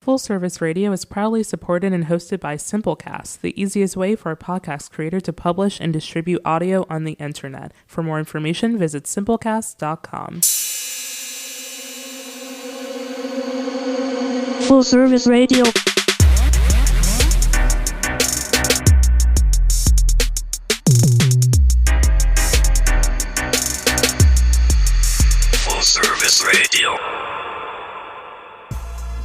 Full Service Radio is proudly supported and hosted by Simplecast, the easiest way for a podcast creator to publish and distribute audio on the internet. For more information, visit simplecast.com. Full Service Radio. Full Service Radio.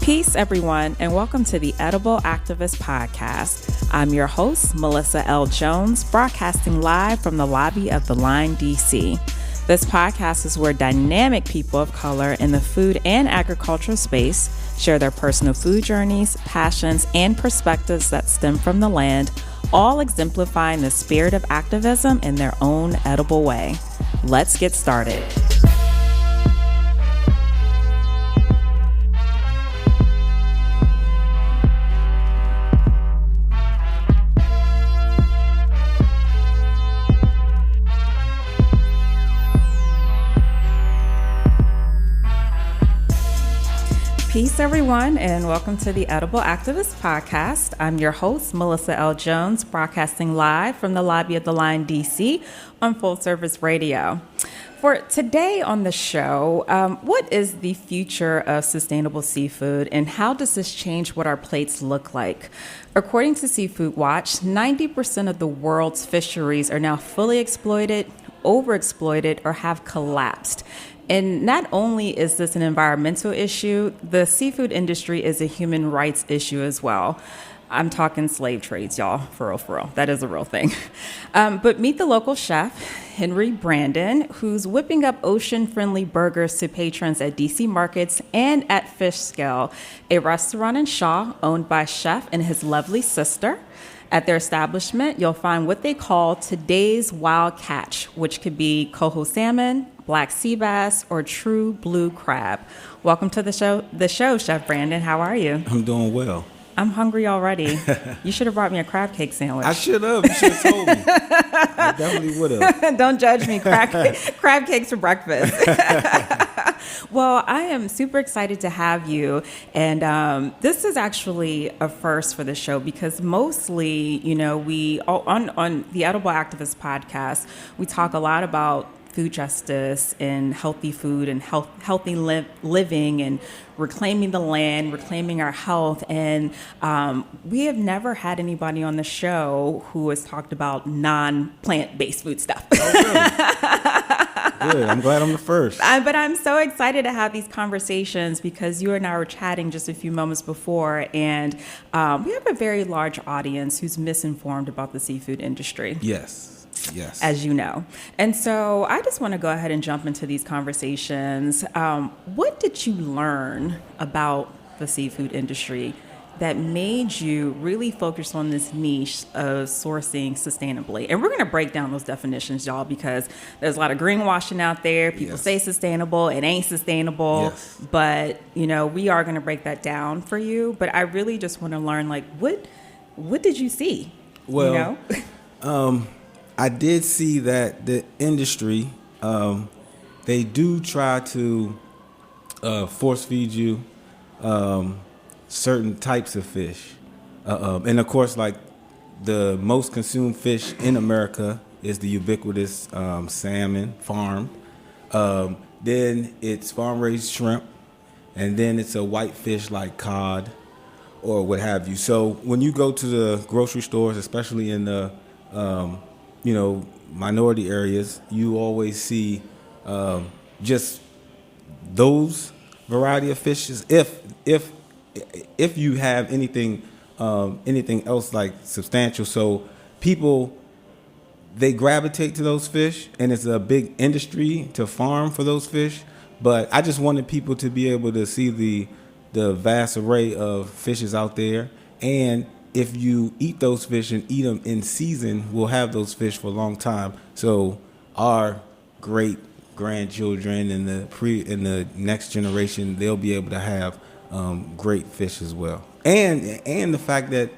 Peace, everyone, and welcome to the Edible Activist Podcast. I'm your host, Melissa L. Jones, broadcasting live from the lobby of the Line, D.C. This podcast is where dynamic people of color in the food and agriculture space share their personal food journeys, passions, and perspectives that stem from the land, all exemplifying the spirit of activism in their own edible way. Let's get started. Peace, everyone, and welcome to the Edible Activist Podcast. I'm your host, Melissa L. Jones, broadcasting live from the lobby of the Line, D.C. on Full Service Radio. For today on the show, what is the future of sustainable seafood, and how does this change what our plates look like? According to Seafood Watch, 90% of the world's fisheries are now fully exploited, overexploited, or have collapsed. And not only is this an environmental issue, the seafood industry is a human rights issue as well. I'm talking slave trades, y'all, for real. That is a real thing. But meet the local chef, Henry Brandon, who's whipping up ocean-friendly burgers to patrons at DC markets and at FishScale, a restaurant in Shaw owned by Chef and his lovely sister. At their establishment, you'll find what they call today's wild catch, which could be coho salmon, black sea bass, or true blue crab. Welcome to the show, Chef Brandon. How are you? I'm doing well. I'm hungry already. You should have brought me a crab cake sandwich. I should have. You should have told me. I definitely would have. Don't judge me. Crab cakes for breakfast. Well, I am super excited to have you. And this is actually a first for the show because mostly, we on the Edible Activist Podcast, we talk a lot about food justice and healthy food and healthy living and reclaiming the land, reclaiming our health. And we have never had anybody on the show who has talked about non-plant-based food stuff. Oh, really? Good. I'm glad I'm the first. But I'm so excited to have these conversations because you and I were chatting just a few moments before, and we have a very large audience who's misinformed about the seafood industry. Yes. As you know. And so I just want to go ahead and jump into these conversations. What did you learn about the seafood industry that made you really focus on this niche of sourcing sustainably? And we're going to break down those definitions, y'all, because there's a lot of greenwashing out there. People say sustainable, it ain't sustainable. Yes. But, we are going to break that down for you. But I really just want to learn, what did you see? Well, I did see that the industry, they do try to force feed you certain types of fish. And of course, like the most consumed fish in America is the ubiquitous salmon farmed. Then it's farm-raised shrimp. And then it's a white fish like cod or what have you. So when you go to the grocery stores, especially in the minority areas, you always see just those variety of fishes. If you have anything else like substantial, so people, they gravitate to those fish, and it's a big industry to farm for those fish. But I just wanted people to be able to see the vast array of fishes out there, and if you eat those fish and eat them in season, we'll have those fish for a long time. So our great grandchildren and the next generation, they'll be able to have great fish as well. And the fact that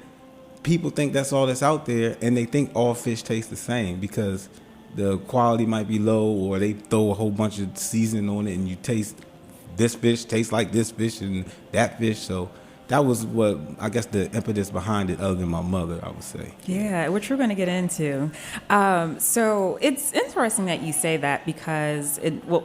people think that's all that's out there, and they think all fish taste the same because the quality might be low, or they throw a whole bunch of seasoning on it, and you taste this fish tastes like this fish and that fish. So that was what I guess the impetus behind it, other than my mother, I would say. Yeah, which we're going to get into. So it's interesting that you say that because,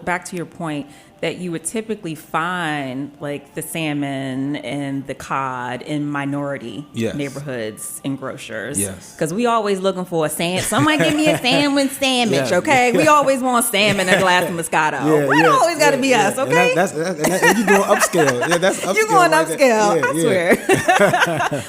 back to your point, that you would typically find like the salmon and the cod in minority neighborhoods and grocers. Yes. Because we always looking for a sandwich. Somebody give me a sandwich, okay? We always want salmon and a glass of Moscato. It always got to be us, okay? And you're going upscale. Yeah, that's upscale. You're going upscale, I swear.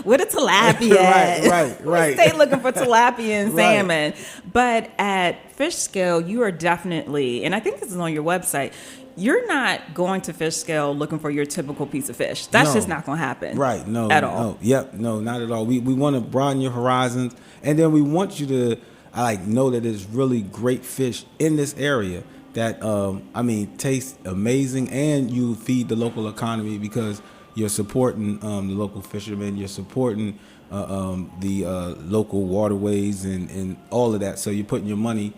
With a tilapia. Right. We stay looking for tilapia and salmon. But at FishScale, you are definitely, and I think this is on your website, you're not going to FishScale looking for your typical piece of fish. That's just not going to happen. Right. No. At all. No, not at all. We want to broaden your horizons, and then we want you to know that there's really great fish in this area that taste amazing, and you feed the local economy because you're supporting the local fishermen, you're supporting the local waterways and all of that. So you're putting your money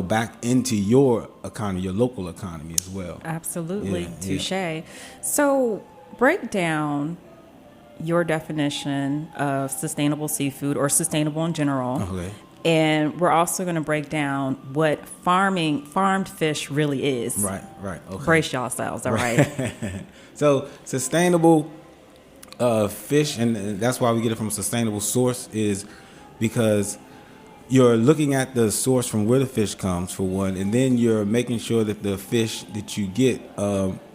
back into your economy, your local economy as well. Absolutely. Touche. So break down your definition of sustainable seafood or sustainable in general. Okay. And we're also going to break down what farmed fish really is. Right. Okay. Brace yourselves, all right? So sustainable fish, and that's why we get it from a sustainable source, is because you're looking at the source from where the fish comes, for one, and then you're making sure that the fish that you get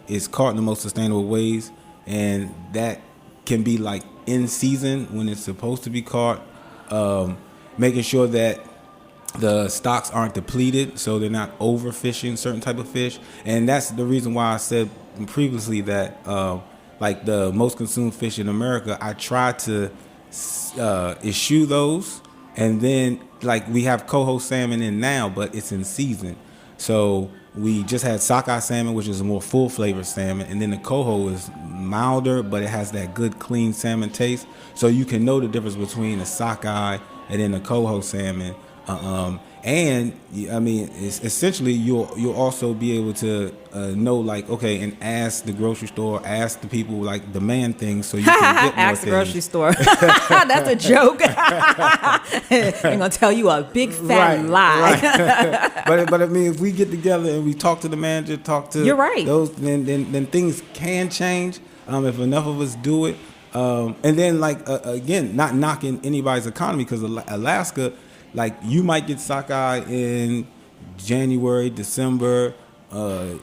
is caught in the most sustainable ways, and that can be like in season when it's supposed to be caught, making sure that the stocks aren't depleted, so they're not overfishing certain type of fish. And that's the reason why I said previously that like the most consumed fish in America, I try to eschew those. And then, like, we have coho salmon in now, but it's in season. So we just had sockeye salmon, which is a more full flavored salmon. And then the coho is milder, but it has that good, clean salmon taste. So you can know the difference between the sockeye and then the coho salmon. It's essentially you'll also be able to know, like, okay, and ask the grocery store, ask the people, like, demand things so you can get more ask the things. grocery store. That's a joke. I'm gonna tell you a big fat lie. Right. but I mean, if we get together and we talk to the manager, You're right. those, then things can change if enough of us do it. And then, like, again, not knocking anybody's economy, because Alaska, like, you might get sockeye in January, December, but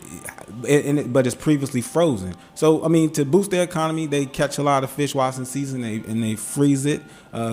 it's previously frozen. So, I mean, to boost their economy, they catch a lot of fish while it's in season, and they freeze it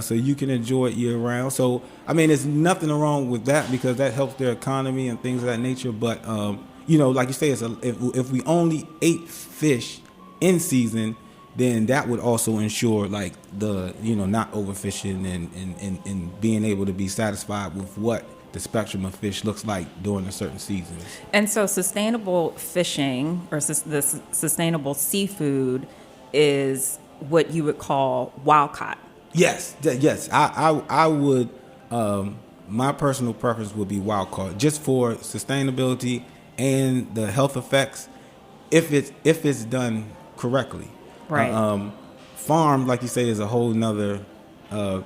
so you can enjoy it year round. So, I mean, there's nothing wrong with that because that helps their economy and things of that nature. But, like you say, if we only ate fish in season, then that would also ensure, like, the not overfishing and being able to be satisfied with what the spectrum of fish looks like during a certain season. And so sustainable fishing or the sustainable seafood is what you would call wild caught. Yes. I would. My personal preference would be wild caught, just for sustainability and the health effects, if it's done correctly. Right. Farm, like you say, is a whole nother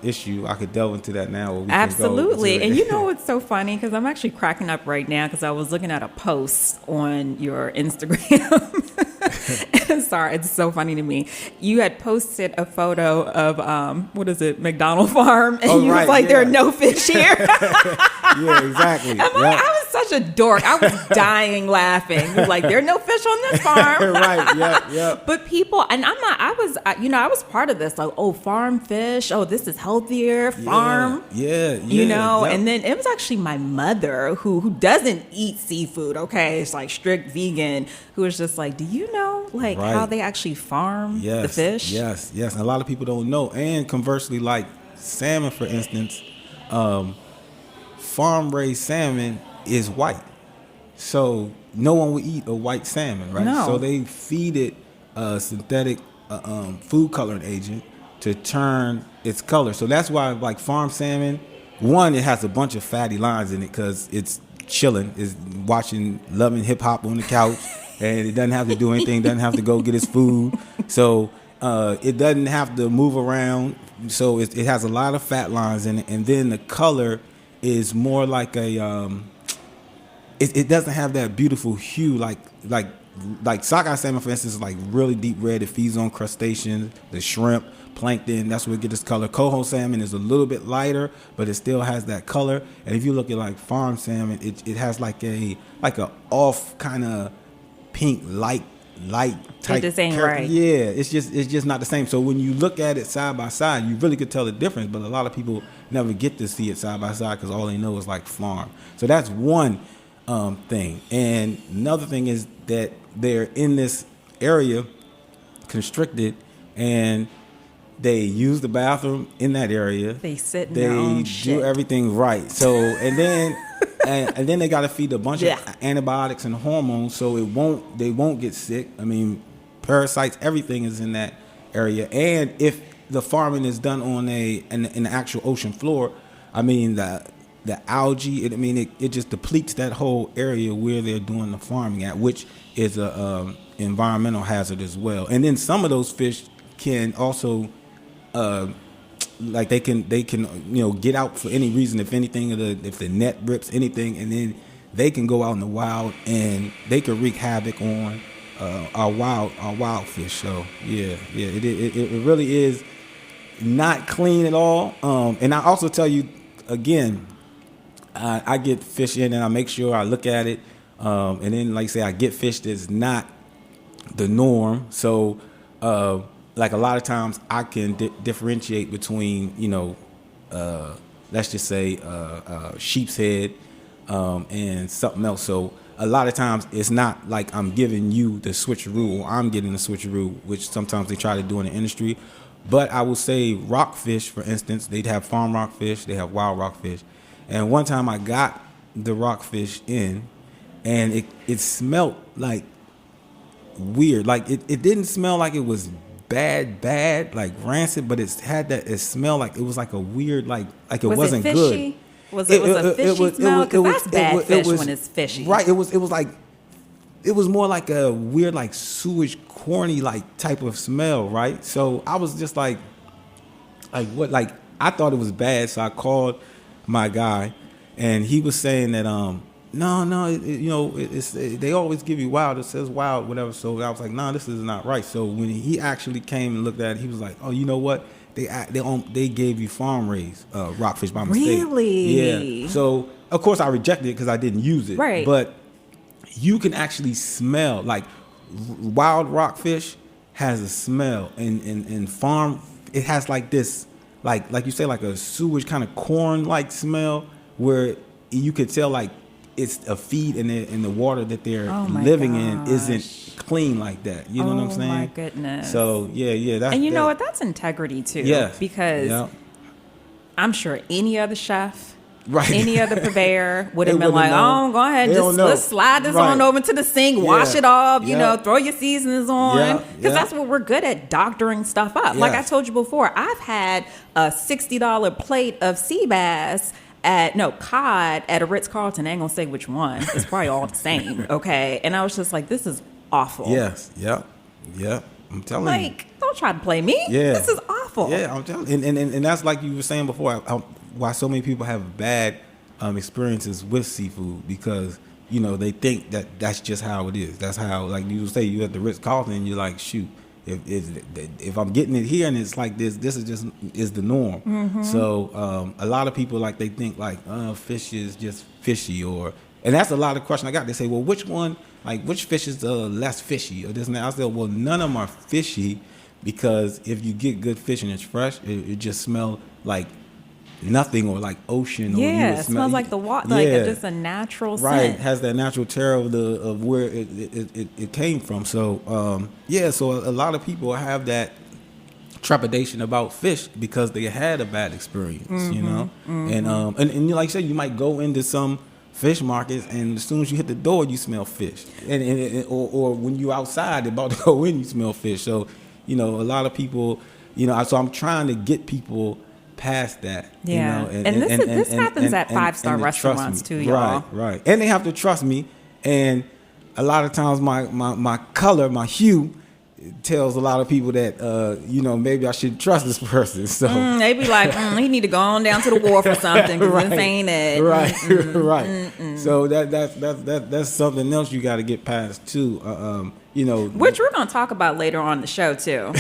issue. I could delve into that now. Or we Absolutely. can go And what's so funny, because I'm actually cracking up right now because I was looking at a post on your Instagram. Sorry, it's so funny to me. You had posted a photo of McDonald Farm, and you was like, there are no fish here. Yeah, exactly. I was such a dork. I was dying laughing. You're like, there are no fish on this farm. Right. Yeah. But people, and I'm not. I was part of this. Like, farm fish. Oh, this is healthier. Farm. Yeah. And then it was actually my mother who doesn't eat seafood. Okay, it's like strict vegan. Who was just like, do you know how they actually farm the fish? Yes. And a lot of people don't know. And conversely, like salmon, for instance, farm-raised salmon is white. So no one would eat a white salmon, right? No. So they feed it a synthetic food coloring agent to turn its color. So that's why, like, farm salmon, one, it has a bunch of fatty lines in it because it's chilling, is watching Love and Hip Hop on the couch, and it doesn't have to do anything, doesn't have to go get its food. So It doesn't have to move around, so it has a lot of fat lines in it. And then the color is more like a. It doesn't have that beautiful hue like sockeye salmon, for instance, is like really deep red. It feeds on crustaceans, the shrimp, plankton. That's where it gets its color. Coho salmon is a little bit lighter, but it still has that color. And if you look at like farm salmon, it has like a off kind of pink light type. It just ain't right. Yeah, it's just not the same. So when you look at it side by side, you really could tell the difference. But a lot of people never get to see it side by side because all they know is like farm. So that's one thing. And another thing is that they're in this area constricted, and they use the bathroom in that area. They sit in their own shit. They do everything right. So and then they got to feed a bunch of antibiotics and hormones, so they won't get sick. I mean, parasites, everything is in that area. And if the farming is done on an actual ocean floor, I mean the algae, it just depletes that whole area where they're doing the farming at, which is a environmental hazard as well. And then some of those fish can also they can get out for any reason, if the net rips anything, and then they can go out in the wild and they can wreak havoc on our wild fish. So it really is not clean at all. And I also tell you again, I get fish in and I make sure I look at it, and then like I say, I get fish that's not the norm. So like a lot of times I can differentiate between let's just say sheep's head and something else. So a lot of times it's not like I'm giving you the switcheroo or I'm getting the switcheroo, which sometimes they try to do in the industry. But I will say rockfish, for instance, they'd have farm rockfish, they have wild rockfish. And one time I got the rockfish in, and it smelled like weird. Like it didn't smell like it was bad, like rancid, but it smelled like it was like a weird, like it wasn't good. Was it a fishy smell? Because that's bad fish when it's fishy. Right. It was more like a weird, like sewage, corny, like type of smell, right? So I was just like what? Like I thought it was bad, so I called my guy, and he was saying that no, they always give you wild. It says wild, whatever. So I was like, no, this is not right. So when he actually came and looked at it, he was like, oh, you know what? They gave you farm raised rockfish by mistake. Really? Yeah. So of course I rejected it because I didn't use it. Right. But you can actually smell, like wild rockfish has a smell, and farm, it has like this, like you say, like a sewage kind of corn like smell, where you could tell like it's a feed in the water that they're living in isn't clean like that. You know what I'm saying? Oh my goodness. So yeah. And you know what? That's integrity too. Yeah. Because I'm sure any other chef, right, any other purveyor would have been like, oh, go ahead, let's slide this on over to the sink, wash it off, throw your seasonings on. Because that's what we're good at, doctoring stuff up. Like I told you before, I've had a $60 plate of sea bass cod at a Ritz-Carlton. I ain't gonna say which one. It's probably all the same, okay? And I was just like, this is awful. Yes, yep. I'm telling you. Like, don't try to play me. Yeah. This is awful. Yeah, I'm telling you. And that's like you were saying before, why so many people have bad experiences with seafood, because, they think that that's just how it is. That's how, like you say, you at the Ritz-Carlton and you're like, shoot, if I'm getting it here and it's like this is the norm. Mm-hmm. So a lot of people, like, they think like fish is just fishy, and that's a lot of questions I got. They say, well, which fish is less fishy or this and that? I said, well, none of them are fishy, because if you get good fish and it's fresh, it just smells like nothing, or like ocean. Yeah, it smells like the water, like just a natural scent. Right, has that natural terror of where it came from. So so a lot of people have that trepidation about fish because they had a bad experience, Mm-hmm. And like I said, you might go into some fish markets, and as soon as you hit the door, you smell fish, or when you outside about to go in, you smell fish. So a lot of people, so I'm trying to get people past that. Yeah. This happens at 5-star restaurants too, y'all. Right. And they have to trust me. And a lot of times my color, my hue, tells a lot of people that maybe I should trust this person. So they be like, he need to go on down to the wharf or something because this ain't it. Right, right. So that's something else you got to get past too. Which we're going to talk about later on the show too.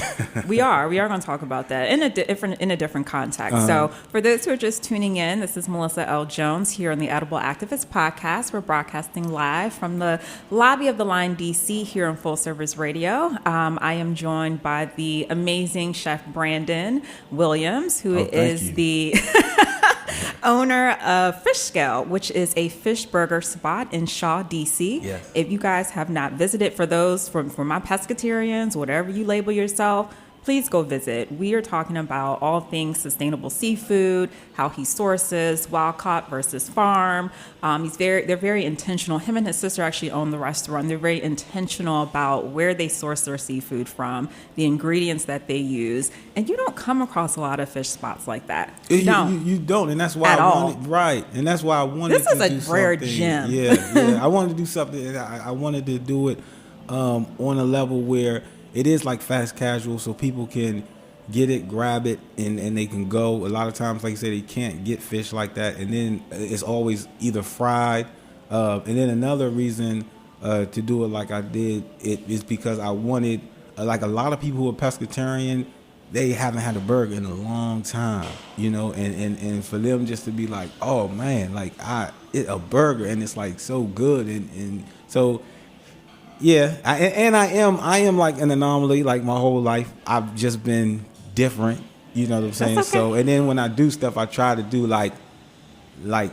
we are going to talk about that in a different context. So for those who are just tuning in, this is Melissa L. Jones here on the Edible Activist Podcast. We're broadcasting live from the lobby of the Line DC here on Full Service Radio. I am joined by the amazing Chef Brandon Williams, who is the owner of FishScale, which is a fish burger spot in Shaw, DC. Yes. If you guys have not visited, for those, for my pescatarians, whatever you label yourself, please go visit. We are talking about all things sustainable seafood, how he sources, wild caught versus farm. They're very intentional. Him and his sister actually own the restaurant. They're very intentional about where they source their seafood from, the ingredients that they use, and you don't come across a lot of fish spots like that. You don't, and that's why and that's why I wanted. This is a rare gem. Yeah. I wanted to do something. I wanted to do it on a level where it is like fast casual, so people can get it, grab it, and they can go. A lot of times, like you said, they can't get fish like that, and then it's always either fried. And then another reason to do it like I did it is because I wanted, like a lot of people who are pescatarian, they haven't had a burger in a long time, and for them just to be like, oh man, like a burger, and it's like so good, and so. Yeah, I am like an anomaly. Like my whole life, I've just been different. You know what I'm saying? Okay. So, and then when I do stuff, I try to do I try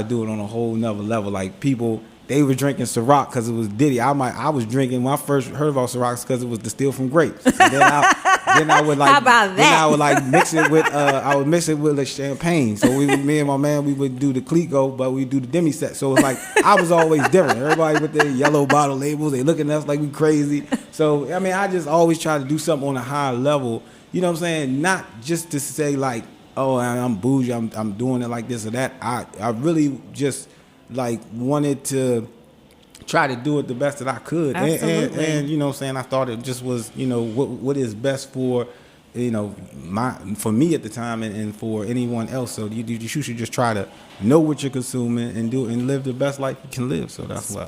to do it on a whole nother level. Like people, they were drinking Ciroc because it was Diddy. I was drinking when I first heard about Ciroc because it was distilled from grapes. And then I would like. How about that? Then I would like mix it with. I would mix it with the champagne. So me and my man, we would do the Clico, but we do the demi set. So it's like I was always different. Everybody with their yellow bottle labels, they looking at us like we crazy. So I mean, I just always try to do something on a higher level. You know what I'm saying? Not just to say like, oh, I'm bougie. I'm doing it like this or that. I really just like wanted to try to do it the best that I could. Absolutely. And you know what I'm saying, I thought it just was, what is best for, for me at the time and for anyone else. So you should just try to know what you're consuming and do and live the best life you can live. So that's what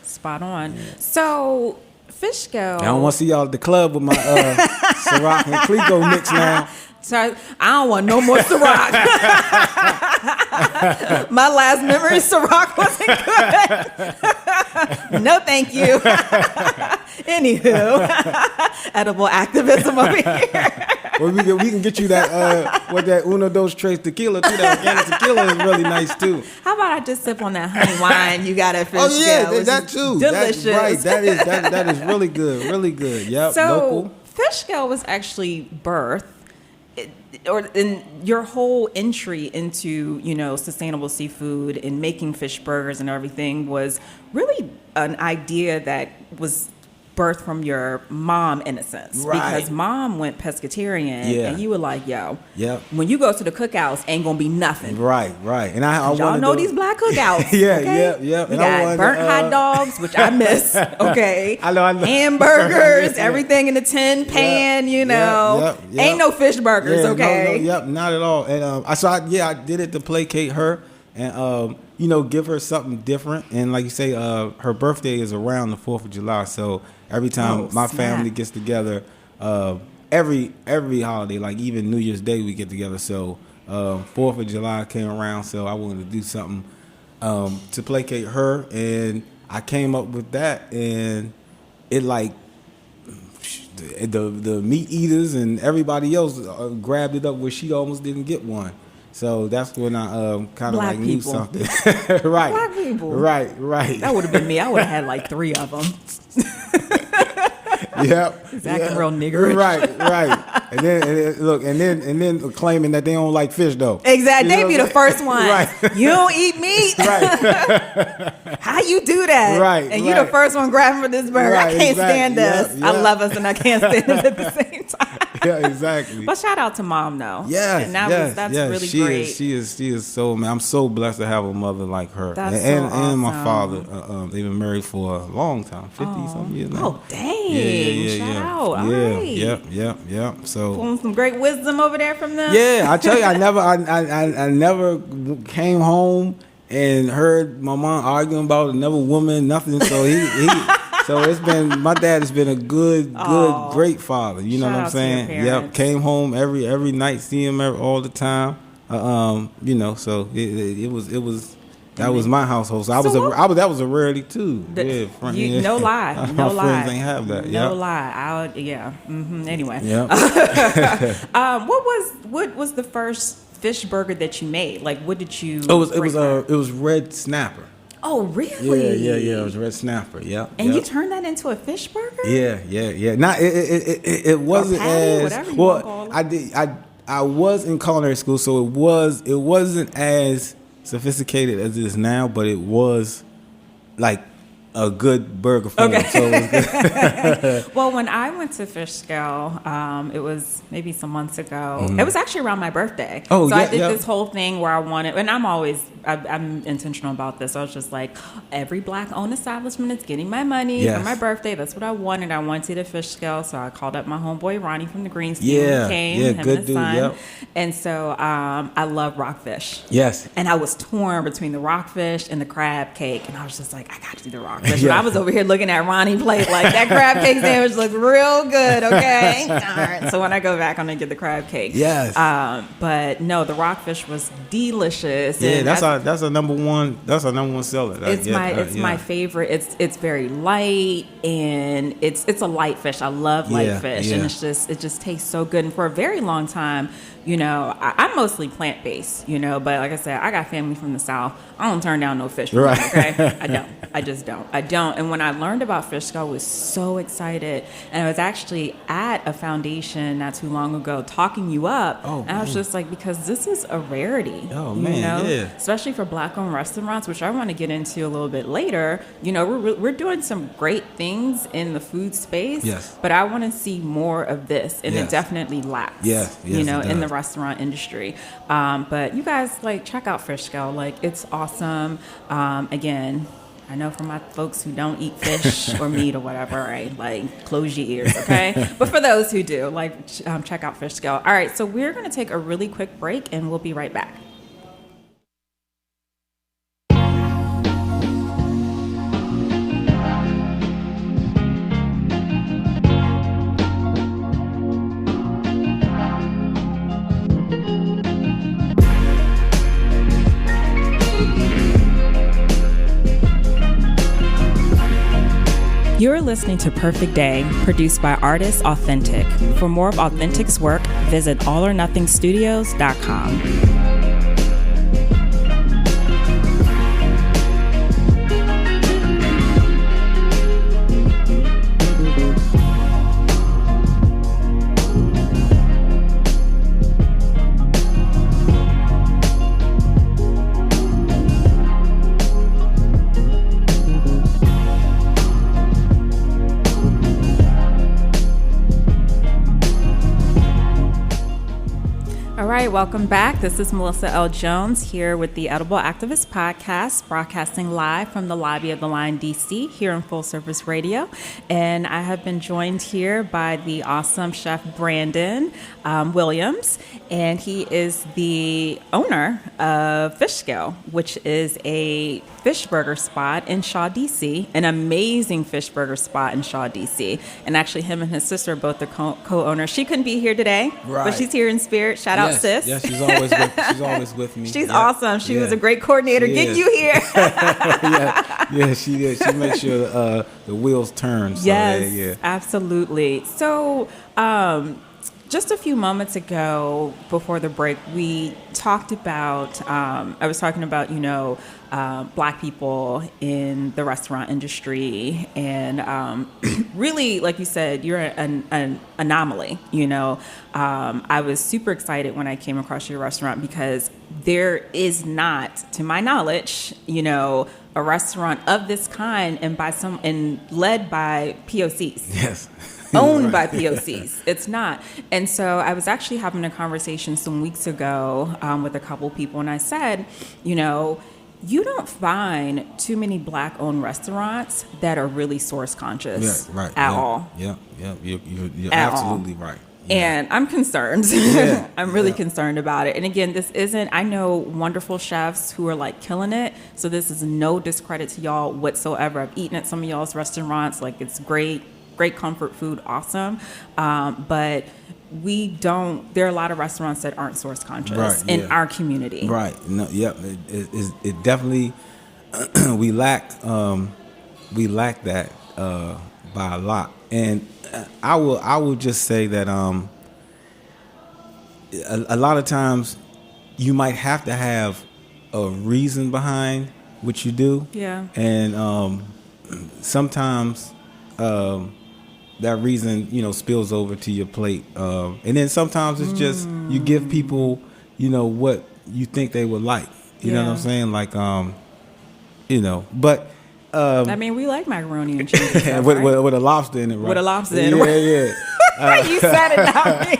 Spot on. Yeah. So FishScale. I don't want to see y'all at the club with my Ciroc and Clico mix now. So I don't want no more Ciroc. My last memory, Ciroc wasn't good. No, thank you. Anywho, edible activism over here. Well, we can get you that that Uno Dos Tres tequila too. That organic tequila is really nice too. How about I just sip on that honey wine you got at FishScale? Oh yeah, that too. Delicious. That's right. That is really good. Really good. Yep. So local. FishScale was actually birthed, or in your whole entry into, sustainable seafood and making fish burgers and everything was really an idea that was birthed from your mom, in a sense. Right. Because mom went pescatarian, and you were like, yo, yep. When you go to the cookouts, ain't gonna be nothing. Right. And I y'all know these black cookouts. Yeah, okay? yeah. We got burnt hot dogs, which I miss. Okay. I know. Hamburgers, everything in the tin pan, Yep. Ain't no fish burgers, okay? No, not at all. And I did it to placate her and give her something different. And like you say, her birthday is around the 4th of July, so every time my family gets together, every holiday, like even New Year's Day, we get together. So 4th of July came around, so I wanted to do something to placate her, and I came up with that, and it like the meat eaters and everybody else grabbed it up where she almost didn't get one. So that's when I kind of like knew something. Right. Black people. Right. That would have been me. I would have had like 3 of them. Yep. Acting real niggerish. Right. And then claiming that they don't like fish though. Exactly. They be the first one. Right. You don't eat meat. Right. How you do that? Right. And you the first one grabbing for this burger. Right, I can't stand us. Yep. I love us and I can't stand us at the same time. Yeah, exactly. But shout out to mom, though. Yes, and that's really she great. She is so, man. I'm so blessed to have a mother like her, That's and so awesome. my father. They've been married for a long time, 50-something years now. Oh, dang! Yeah. Shout out. All Yeah, right. yep. So Pulling some great wisdom over there from them. yeah, I tell you, I never came home and heard my mom arguing about another woman, nothing. So so my dad has been a good, great father. You know Shout what I'm out to your saying? Yep. parents. Came home every night, see him all the time. So it was. That was my household. So that was a rarity too. No lie. My friends ain't have that. No lie. Anyway. Yeah. What was the first fish burger that you made? Like, what did you? It was red snapper. Oh, really? Yeah. It was red snapper. Yeah. And you turned that into a fish burger? Yeah. Not it wasn't patty, as wanna call it. I was in culinary school, so it wasn't as sophisticated as it is now, but it was like a good burger form. Okay. So it was good. Well, when I went to FishScale, it was maybe some months ago. It was actually around my birthday. Oh, so yeah, I did this whole thing where I wanted, and I'm intentional about this. I was just like, every Black-owned establishment is getting my money for my birthday. That's what I wanted. I wanted a FishScale, so I called up my homeboy Ronnie from the Greens team. Yeah, He came, yeah, him good and his dude, son. yep. And so I love rockfish. Yes. And I was torn between the rockfish and the crab cake, and I was just like, I got to do the rockfish. Yeah. But I was over here looking at Ronnie plate like that crab cake sandwich looks real good. Okay, all right. So when I go back, I'm gonna get the crab cake. Yes. But no, the rockfish was delicious. Yeah, And that's a number one. That's a number one seller. It's my favorite. It's very light and it's a light fish. I love light fish, and it just tastes so good. And for a very long time, I'm mostly plant based, but like I said, I got family from the South. I don't turn down no fish. Right. Okay, I don't. I just don't. And when I learned about FishScale, I was so excited. And I was actually at a foundation not too long ago talking you up. Oh, and I was just like, because this is a rarity. Oh, man, yeah. Especially for Black-owned restaurants, which I want to get into a little bit later. We're doing some great things in the food space. Yes. But I want to see more of this, and it Yes. definitely lacks. Yes, it in the does. restaurant industry. But you guys check out FishScale. It's awesome. Again, I know for my folks who don't eat fish or meat or whatever, right? Close your ears, okay? But for those who do, check out FishScale. All right, so we're going to take a really quick break, and we'll be right back. You're listening to Perfect Day, produced by Artists Authentic. For more of Authentic's work, visit allornothingstudios.com. All right, welcome back. This is Melissa L. Jones here with the Edible Activist Podcast, broadcasting live from the lobby of the Line DC here on Full Service Radio. And I have been joined here by the awesome chef Brandon Williams, and he is the owner of FishScale, which is a fish burger spot in Shaw, DC, an amazing fish burger spot in Shaw, DC. And actually, him and his sister are both the co-owners. She couldn't be here today, but she's here in spirit. Shout out, sis. Yeah, she's always with me. She's awesome. She was a great coordinator getting you here. She is. She makes sure the wheels turn. So, yes, absolutely. So, just a few moments ago, before the break, we talked about, I was talking about, Black people in the restaurant industry. And really, like you said, you're an anomaly, I was super excited when I came across your restaurant because there is not, to my knowledge, a restaurant of this kind and led by POCs. Yes. owned by POCs. It's not. And so I was actually having a conversation some weeks ago with a couple people, and I said, you know, you don't find too many Black-owned restaurants that are really source conscious at all. Yeah, you're absolutely right. Yeah. And I'm concerned. I'm really concerned about it. And again, I know wonderful chefs who are like killing it. So this is no discredit to y'all whatsoever. I've eaten at some of y'all's restaurants. Like, it's great comfort food. Awesome. But there are a lot of restaurants that aren't source conscious in our community. Right. No, it definitely, we lack that by a lot. And I will just say that a lot of times you might have to have a reason behind what you do. Yeah. And sometimes that reason, you know, spills over to your plate. And then sometimes it's just you give people, you know, what you think they would like. You know what I'm saying? Like, you know, but. I mean, we like macaroni and cheese. Stuff, with a lobster in it, right? With a lobster in it. Yeah. You said it, not me.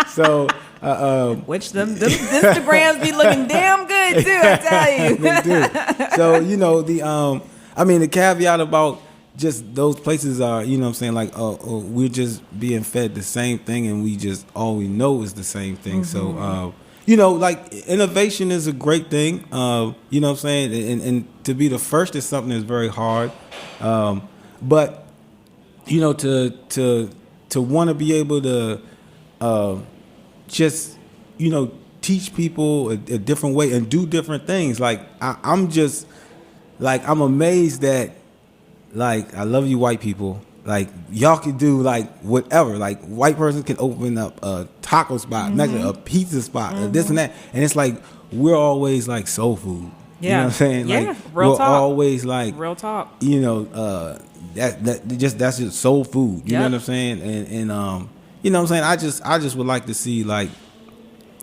So, which them Instagrams be looking damn good too, I tell you. They do. So, you know, the caveat about just those places are, you know what I'm saying, like, we're just being fed the same thing, and we just, all we know is the same thing. So, you know, like, innovation is a great thing, you know what I'm saying? And to be the first is something that's very hard. But, you know, to want to be able to just, you know, teach people a different way and do different things. Like, I'm just, like, I'm amazed that, like, I love you white people. Like, y'all can do, like, whatever. Like, white person can open up a taco spot, a pizza spot, this and that. And it's like, we're always, like, soul food. You know what I'm saying? Yeah, like, real we're talk. always, like, real talk. You know, that's just soul food. You know what I'm saying? And you know what I'm saying? I just would like to see, like,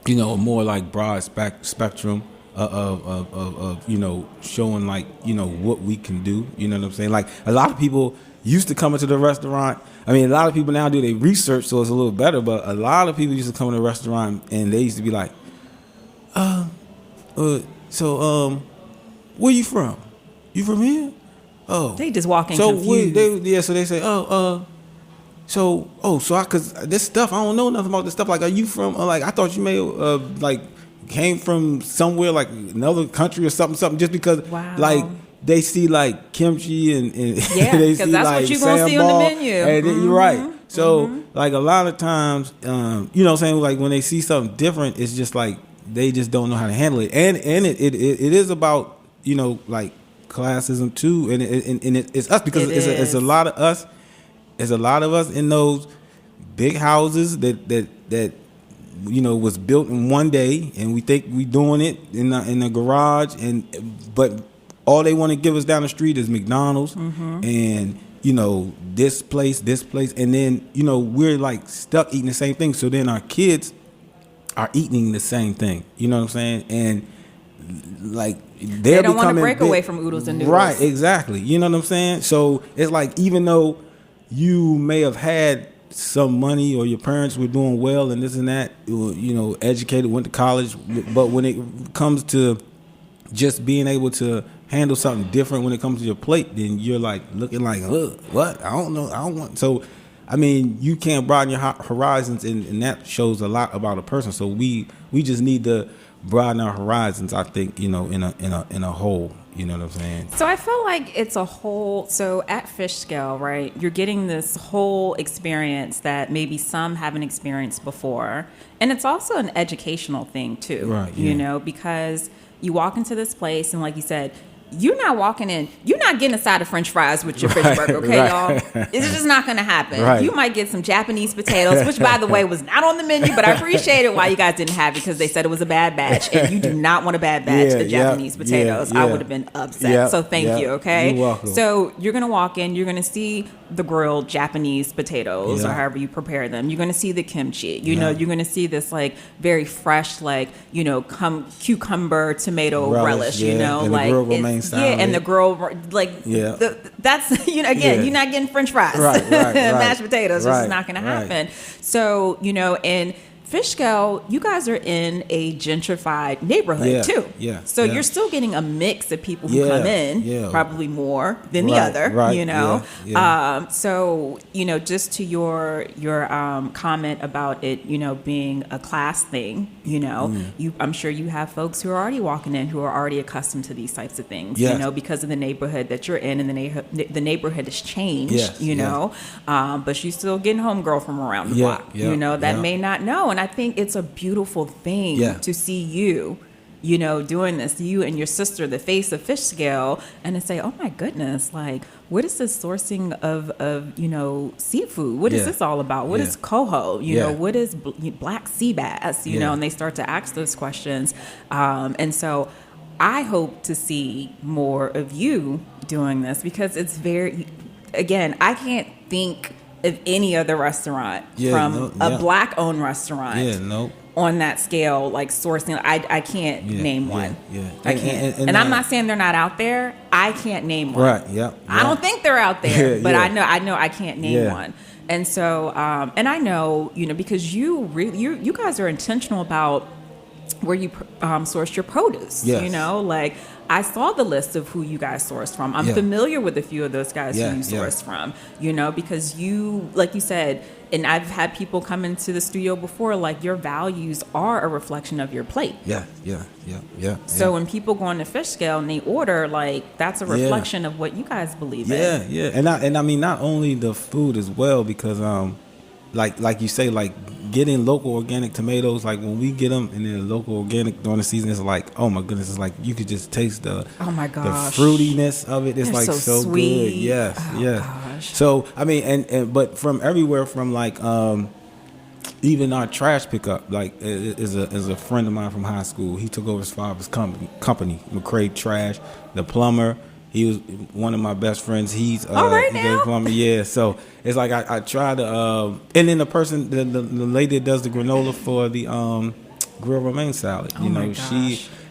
you know, a more, like, broad spectrum of you know, showing, like, you know, what we can do. You know what I'm saying? Like, a lot of people used to come into the restaurant. I mean, a lot of people now do their research, so it's a little better. But a lot of people used to come to the restaurant and they used to be like, so where you from? You from here? Oh, they just walk in so confused. So they say, cause this stuff, I don't know nothing about this stuff. Like, are you from? Like, I thought you may like came from somewhere, like another country or something. Just because, like, they see, like, kimchi and they see, that's like, what you're gonna see on the menu. And you're right. So, like, a lot of times, you know what I'm saying, like, when they see something different, it's just like they just don't know how to handle it. And it is about, you know, like, classism too, and it's us, because it's a lot of us. There's a lot of us in those big houses that you know, was built in one day, and we think we doing it in the garage, but all they want to give us down the street is McDonald's and, you know, this place, and then, you know, we're, like, stuck eating the same thing. So then our kids are eating the same thing. You know what I'm saying? And, like, they don't want to break away from oodles and noodles. Right, exactly. You know what I'm saying? So it's like, even though you may have had some money or your parents were doing well and this and that, you know, educated, went to college, but when it comes to just being able to handle something different when it comes to your plate, then you're, like, looking like, what? I don't know. I don't want. So, I mean, you can't broaden your horizons, and that shows a lot about a person. So we just need to broaden our horizons, I think, you know, in a whole. You know what I'm saying? So I feel like it's a whole. So at FishScale, right, you're getting this whole experience that maybe some haven't experienced before, and it's also an educational thing too. Right. Yeah. You know, because you walk into this place, and like you said, you're not walking in, you're not getting a side of French fries with your fish burger, okay, y'all? It's just not going to happen. Right. You might get some Japanese potatoes, which, by the way, was not on the menu, but I appreciate it why you guys didn't have it, because they said it was a bad batch, and you do not want a bad batch of Japanese potatoes. I would have been upset. So thank you, okay? You're welcome. So you're going to walk in, you're going to see the grilled Japanese potatoes, or however you prepare them. You're going to see the kimchi. You know, you're going to see this, like, very fresh, like, you know, cucumber, tomato relish, you know, and like, the grill romaine style. Yeah, and the girl that's again, you're not getting French fries, right, mashed potatoes. Right, This is not going to happen. So and FishScale, you guys are in a gentrified neighborhood too. Yeah. So you're still getting a mix of people who come in, probably more than the other. Right. Yeah. So just to your comment about it, being a class thing. I'm sure you have folks who are already walking in who are already accustomed to these types of things. Yes. Because of the neighborhood that you're in, and the neighborhood has changed. Yes. But you're still getting homegirl from around the block. That may not know. And I think it's a beautiful thing to see you doing this, you and your sister, the face of FishScale, and to say, oh my goodness, like, what is this sourcing of seafood? What is this all about? What is coho? What is black sea bass? And they start to ask those questions. And so I hope to see more of you doing this, because it's again, I can't think of any other restaurant from a black-owned restaurant on that scale, like sourcing. I can't name one. I can't. And I'm not saying they're not out there. I can't name one. Right, yeah. I don't think they're out there, but I know I can't name one. And so, and I know, because you guys are intentional about where you source your produce. Like, I saw the list of who you guys sourced from. I'm familiar with a few of those guys who you sourced from, because you, like you said, and I've had people come into the studio before, like, your values are a reflection of your plate. Yeah. So when people go on the FishScale and they order, like, that's a reflection of what you guys believe in. Yeah. And I mean, not only the food as well, because like you say, like, getting local organic tomatoes, like when we get them and they're local organic during the season, it's like, oh my goodness, it's like you could just taste the the fruitiness of it. It's they're like so sweet. Good. Yes, Gosh. So I mean, and but from everywhere, from like even our trash pickup, like is a friend of mine from high school. He took over his father's company, McCray Trash, the plumber. He was one of my best friends. He's plumber. Yeah. So it's like I try to, and then the person, the lady that does the granola for the grilled romaine salad.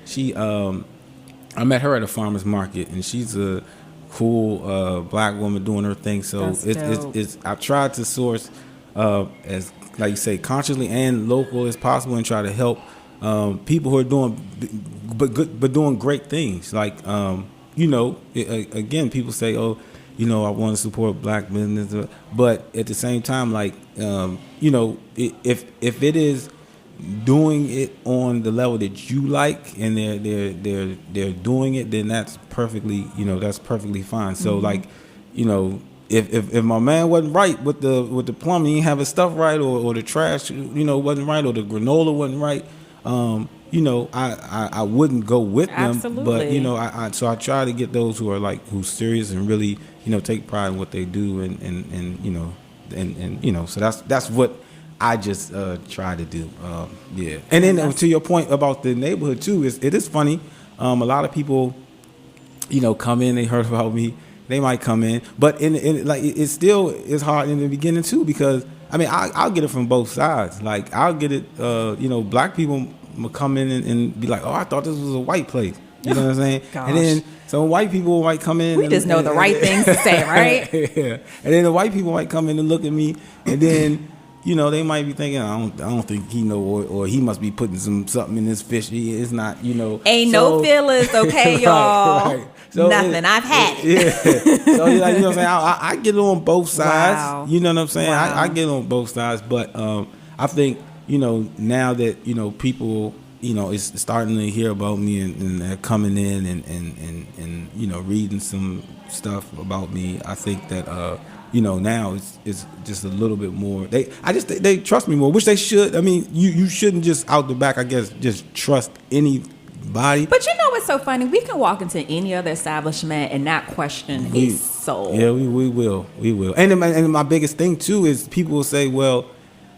She I met her at a farmer's market, and she's a cool black woman doing her thing. So it's I tried to source as, like you say, consciously and local as possible, and try to help people who are doing great things. Like again, people say, oh, I want to support black business, but at the same time, like, if it is doing it on the level that you like, and they're doing it, then that's perfectly fine. So like, if my man wasn't right with the plumbing, he didn't have his stuff right, or the trash, wasn't right, or the granola wasn't right, I wouldn't go with them. But so I try to get those who's serious and really take pride in what they do, and so that's what I just try to do. And then to your point about the neighborhood too, it is funny. A lot of people come in, they heard about me, they might come in, but it still is hard in the beginning too, because I mean I'll get it from both sides. Like I'll get it, black people come in and be like, oh, I thought this was a white place. You know what I'm saying? Gosh. And then some white people might come in. We just know the right things to say, right? Yeah. And then the white people might come in and look at me, and then they might be thinking, I don't think he know, or he must be putting something in his fish. It's not, Ain't no feelings, okay, y'all. Right. So nothing. I've had it. Yeah. So like, what I'm saying? I get it on both sides. Wow. You know what I'm saying? Wow. I get it on both sides, but I think now that people is starting to hear about me, and they're coming in and reading some stuff about me, I think that now it's just a little bit more. They trust me more, which they should. I mean, you shouldn't just out the back, I guess, just trust anybody. But what's so funny? We can walk into any other establishment and not question a soul. Yeah, we will. And my biggest thing too is people will say, well,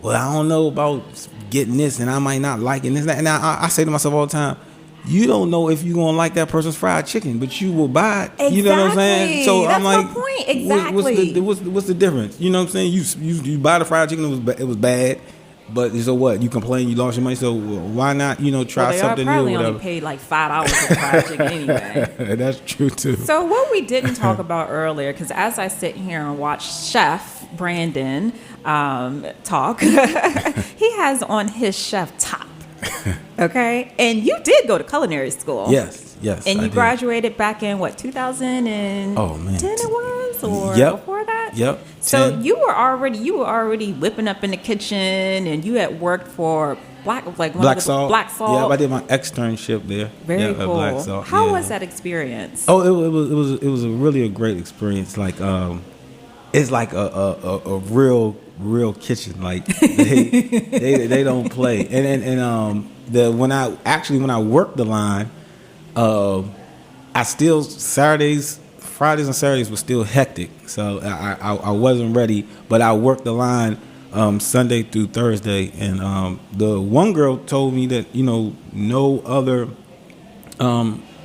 I don't know about getting this, and I might not like it, and this, that. And I say to myself all the time, you don't know if you're gonna like that person's fried chicken, but you will buy it. Exactly. You know what I'm saying? So that's I'm like, my point. Exactly. What's the difference? You know what I'm saying? You buy the fried chicken, it was bad, But so what? You complain you lost your money, so why not, try something new or probably whatever? only paid like $5 for the project anyway. That's true too. So what we didn't talk about earlier, because as I sit here and watch Chef Brandon talk, he has on his chef top. Okay, and you did go to culinary school. Yes, and you I did. graduated back in what, 2010? Oh man, it was, or Yep. before that? Yep. So 10. you were already whipping up in the kitchen, and you had worked for Black Salt. Black Salt. Yeah, I did my externship there. Very cool. Black Salt. How yeah. was that experience? Oh, it was a really a great experience. Like it's like a real kitchen. Like they don't play. And when I worked the line, I still Fridays and Saturdays was still hectic. So I wasn't ready, but I worked the line Sunday through Thursday, and the one girl told me that no other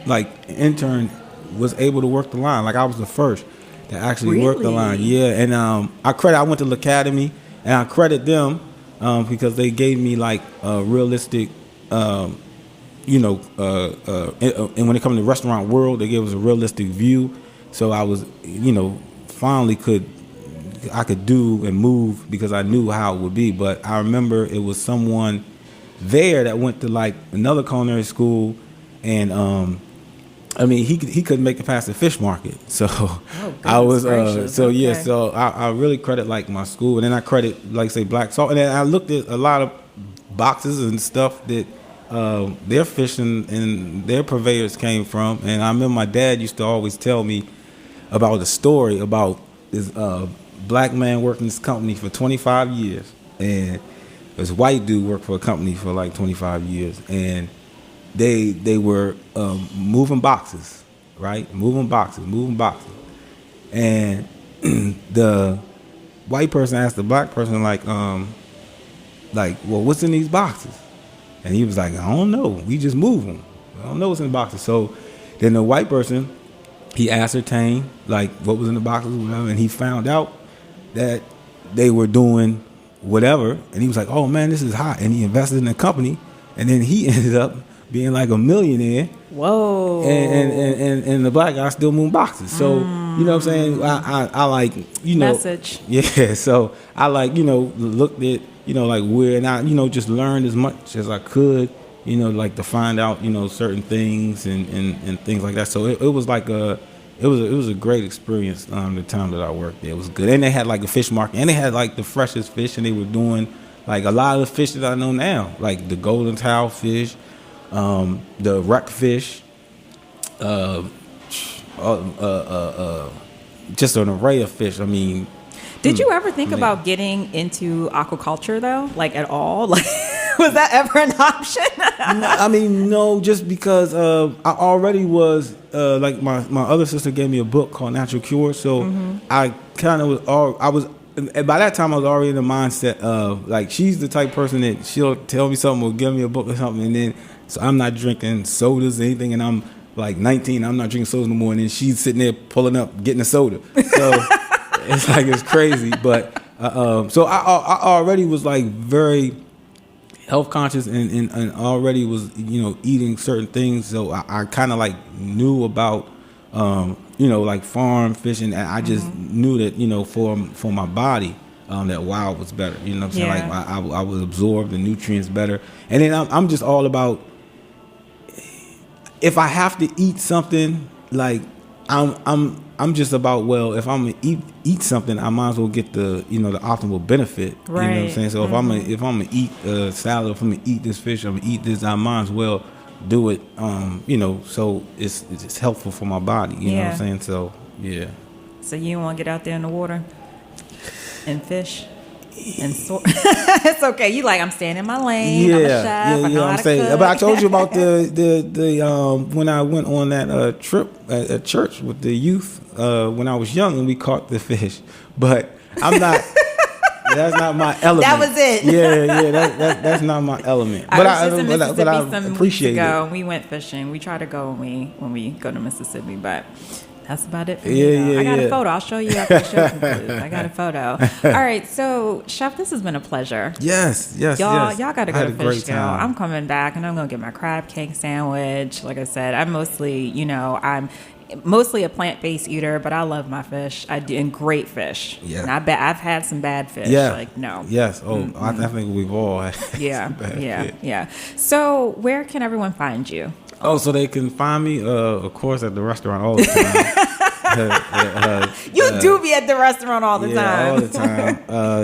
like intern was able to work the line. Like I was the first to actually work the line. Yeah, and I went to the academy, and I credit them because they gave me like a realistic, and when it comes to restaurant world, they gave us a realistic view. So I was, finally I could do and move because I knew how it would be. But I remember it was someone there that went to like another culinary school, and he couldn't make it past the fish market. So I was so I really credit like my school, and then I credit like say Black Salt, and then I looked at a lot of boxes and stuff that their fish and their purveyors came from. And I remember my dad used to always tell me about the story about this black man working this company for 25 years, and this white dude worked for a company for like 25 years, and they were moving boxes, right? Moving boxes, and the white person asked the black person like, well, what's in these boxes? And he was like, I don't know. We just move them. I don't know what's in the boxes. So then the white person, he ascertained like what was in the boxes, whatever, and he found out that they were doing whatever. And he was like, oh man, this is hot. And he invested in the company, and then he ended up being like a millionaire. Whoa. And the black guy still moving boxes. So you know what I'm saying? I like message. Yeah. So I like looked at like where, and I just learned as much as I could, like to find out certain things and things like that. So it was like it was a great experience. The time that I worked there, it was good. And they had like a fish market, and they had like the freshest fish, and they were doing like a lot of the fish that I know now, like the golden tile fish, the wreck fish, just an array of fish. I mean, did you ever think about getting into aquaculture though, like at all? Like, was that ever an option? I mean, no, just because I already was like my other sister gave me a book called Natural Cure, so I kind of was and by that time I was already in the mindset of like, she's the type of person that she'll tell me something or give me a book or something, and then so I'm not drinking sodas or anything, and I'm like 19, I'm not drinking sodas no more, and then she's sitting there pulling up getting a soda. So it's like, it's crazy. But so I already was like very health conscious and already was eating certain things, so I kind of like knew about like farm fishing, and I just knew that for my body that wild was better. You know what I'm saying? Yeah. Like I would absorb the nutrients better, and then I'm just all about, if I have to eat something, like I'm just about, well, if I'm gonna eat something, I might as well get the the optimal benefit. Right. You know what I'm saying? So if I'm gonna eat salad, if I'm gonna eat this fish, I'm gonna eat this, I might as well do it. So it's helpful for my body. You know what I'm saying? So yeah. So you want to get out there in the water and fish and it's okay. You like, I'm staying in my lane. I'm a chef. I know how to cook. But I told you about the when I went on that trip at church with the youth when I was young, and we caught the fish. But I'm not. That's not my element. That was it. That's not my element. I was just in Mississippi I some appreciate weeks ago. it. We went fishing. We try to go when we go to Mississippi, but That's about it for me. Yeah, I got a photo. I'll show you after the show concludes. I got a photo. All right. So, Chef, this has been a pleasure. Yes. Y'all got to go to FishScale. Time. I'm coming back, and I'm going to get my crab cake sandwich. Like I said, I'm mostly a plant-based eater, but I love my fish. I do, and great fish. Yeah. And I've had some bad fish. Yeah. Like, no. Yes. Oh, I think we've all had Yeah. some bad fish. Yeah. So where can everyone find you? Oh, so they can find me, of course, at the restaurant all the time. You do be at the restaurant all the time. all the time.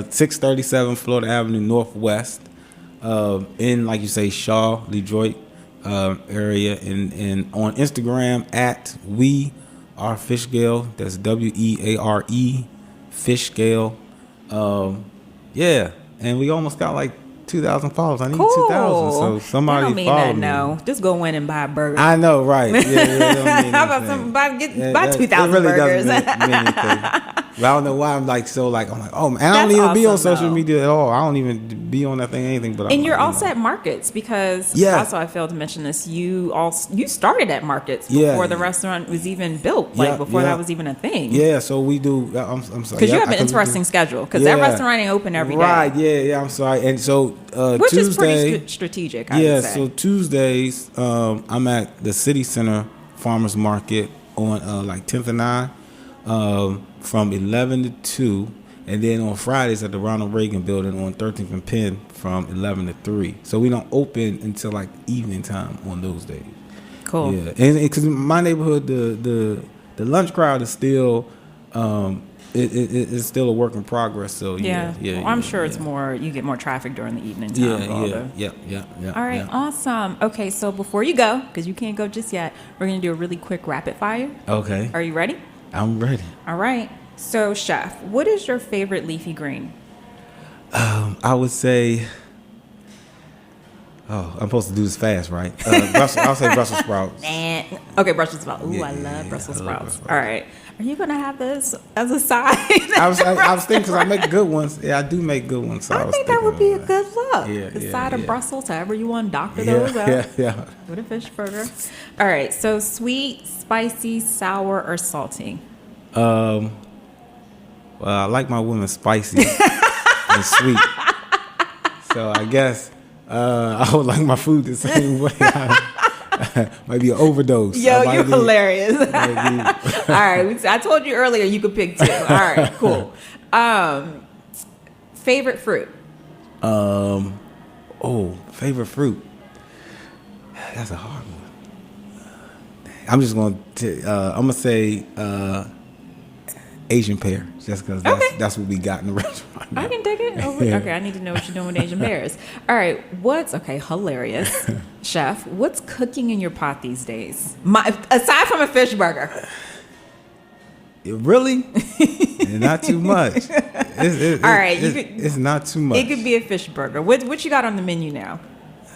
637 Florida Avenue Northwest, in, like you say, Shaw, Detroit area, and on Instagram at We Are FishScale. That's WEARE FishScale. Yeah, and we almost got like 2,000 followers. I need 2,000. So somebody that don't mean follow that, me. no. Just go in and buy a burger. I know, right? Yeah, don't mean How about anything. buy 2,000 it really burgers? doesn't mean anything. But I don't know why I'm like, oh man, I That's don't even be on awesome, social though. media at all. I don't even be on that thing, anything. But And you're also at markets because also I failed to mention this. You started at markets before the restaurant was even built, before that was even a thing. Yeah, so we do. I'm sorry. Because you have an interesting schedule. Because that restaurant ain't open every day. Right? Yeah. I'm sorry. And so which Tuesday, is pretty strategic. I would say. So Tuesdays, I'm at the City Center Farmers Market on like 10th and 9. From 11 to 2, and then on Fridays at the Ronald Reagan Building on 13th and Penn from 11 to 3. So we don't open until like evening time on those days. Cool. Yeah, and because my neighborhood, the lunch crowd is still, it's still a work in progress. So well, I'm sure it's more. You get more traffic during the evening time. Yeah. All right, awesome. Okay, so before you go, because you can't go just yet, we're gonna do a really quick rapid fire. Okay. Are you ready? I'm ready. All right. So, Chef, what is your favorite leafy green? I would say, I'm supposed to do this fast, right? I'll say Brussels sprouts. Okay, Brussels sprouts. Ooh, I love Brussels sprouts. All right. Are you going to have this as a side? I was thinking because I make good ones. Yeah, I do make good ones. So I think that would be a good look. Yeah, the side of Brussels, however you want to doctor those up. Yeah. With a fish burger. All right. So, sweet, spicy, sour, or salty? Well, I like my women spicy and sweet. So I guess I would like my food the same way. Might be an overdose. Yo, you're hilarious. All right. I told you earlier you could pick 2. All right, cool. Favorite fruit? Favorite fruit. That's a hard one. I'm just going to say Asian pear, just because that's what we got in the restaurant now. I can dig it. Okay, I need to know what you're doing with Asian pears. All right, hilarious. Chef, what's cooking in your pot these days? Aside from a fish burger. Really? Not too much. All right, it's not too much. It could be a fish burger. What you got on the menu now?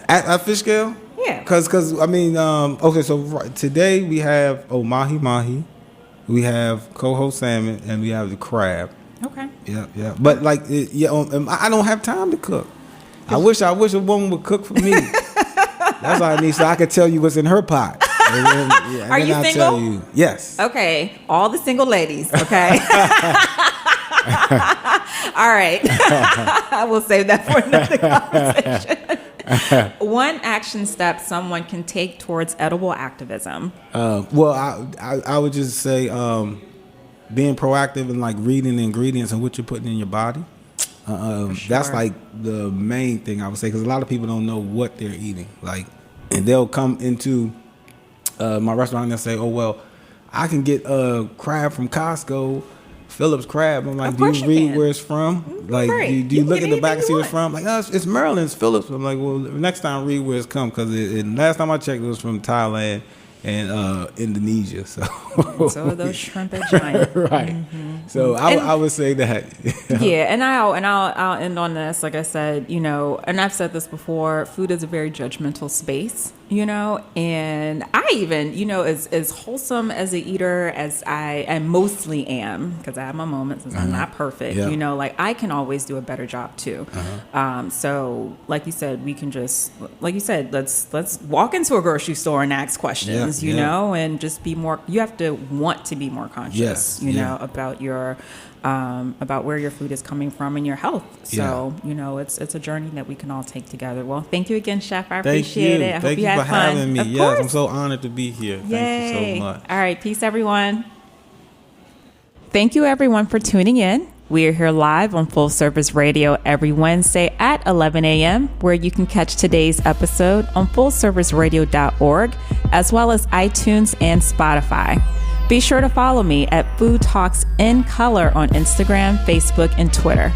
At FishScale? Yeah. Because I mean, so today we have mahi. We have coho salmon, and we have the crab. Okay. Yeah. But I don't have time to cook. I wish a woman would cook for me. That's all I need, so I could tell you what's in her pot. Are you single? Tell you. Yes. Okay. All the single ladies. Okay. All right. I will save that for another conversation. One action step someone can take towards edible activism. Well, I would just say being proactive and like reading the ingredients and what you're putting in your body. That's like the main thing I would say, because a lot of people don't know what they're eating. Like, and they'll come into my restaurant and they'll say, "Oh well, I can get crab from Costco." Phillips crab. I'm like, do you read where it's from? Like, do you look at the back and see where it's from? Like, it's Maryland, it's Phillips. I'm like, well, next time read where it's come, because last time I checked, it was from Thailand and Indonesia. So are those shrimp at giant. Right. Mm-hmm. So I would say that. Yeah, and I'll end on this. Like I said, and I've said this before, food is a very judgmental space. you know, and I even, you know, as wholesome as an eater as I mostly am, because I have my moments and I'm not perfect, you know, like I can always do a better job too. So like you said, we can just, like you said, let's walk into a grocery store and ask questions, you know, and just be more, you have to want to be more conscious, you know, about your, about where your food is coming from and your health. So, you know, it's a journey that we can all take together. Well, thank you again, Chef. I appreciate it. I hope you had fun. Thank you for having me. Of Yes, course. I'm so honored to be here. Yay. Thank you so much. All right. Peace, everyone. Thank you, everyone, for tuning in. We are here live on Full Service Radio every Wednesday at 11 a.m., where you can catch today's episode on fullserviceradio.org, as well as iTunes and Spotify. Be sure to follow me at Food Talks in Color on Instagram, Facebook, and Twitter.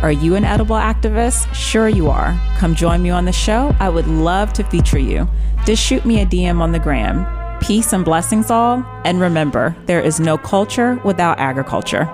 Are you an edible activist? Sure you are. Come join me on the show. I would love to feature you. Just shoot me a DM on the gram. Peace and blessings all. And remember, there is no culture without agriculture.